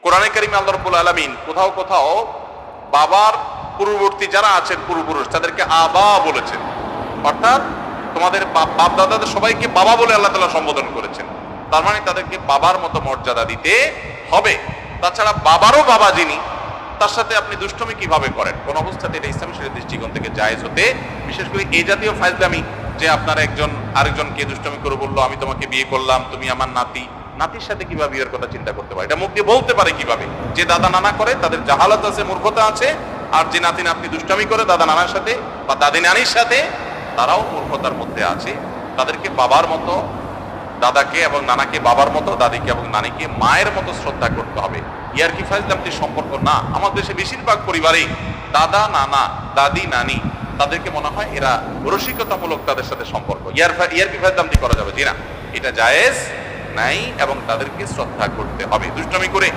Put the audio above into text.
কোরআনে কারিমে আল্লাহ রাব্বুল আলামিন কোথাও কোথাও বাবার পূর্ববর্তী যারা আছেন পূর্বপুরুষ তাদেরকে আবা বলেছেন, অর্থাৎ তোমাদের বাপ দাদাদের সবাইকে বাবা বলে আল্লাহ তাআলা সম্বোধন করেছেন। তার মানে তাদেরকে বাবার মতো মর্যাদা দিতে হবে। তাছাড়া বাবারও বাবা যিনি, তার সাথে আপনি দুষ্টমি কিভাবে করেন? কোন অবস্থাতে এটা ইসলাম শরীয়তের দৃষ্টিকোণ থেকে জায়েজ হতে, বিশেষ করে এই জাতীয় ফাজলামি, যে আপনার একজন আরেকজনকে দুষ্টমি করে বললো আমি তোমাকে বিয়ে করলাম, তুমি আমার নাতি, নাতির সাথে কিভাবে বিয়ের কথা চিন্তা করতে পারে? এটা মুখ দিয়ে বলতে পারে কিভাবে? যে দাদা নানা করে তাদের জাহালাত আছে, মূর্খতা আছে, আর যে নাতি নাতনি দুষ্টমি করে দাদা নানার সাথে বা দাদি নানির সাথে, তারাও মূর্খতার মধ্যে আছে। তাদেরকে বাবার মতো, দাদাকে এবং নানাকে বাবার মতো, দাদিকে এবং নানিকে মায়ের মতো শ্রদ্ধা করতে হবে। ইয়ারকি ফাজলামটি সম্পর্ক না। আমাদের দেশে বেশিরভাগ পরিবারেই দাদা নানা দাদি নানি তাদেরকে মনে হয় এরা রসিকতামূলক তাদের সাথে সম্পর্ক, ইয়ারকি ফাজলামটি করা যাবে, জি না, এটা জায়েজ নাই এবং তাদেরকে শ্রদ্ধা করতে হবে। দুষ্টমি করে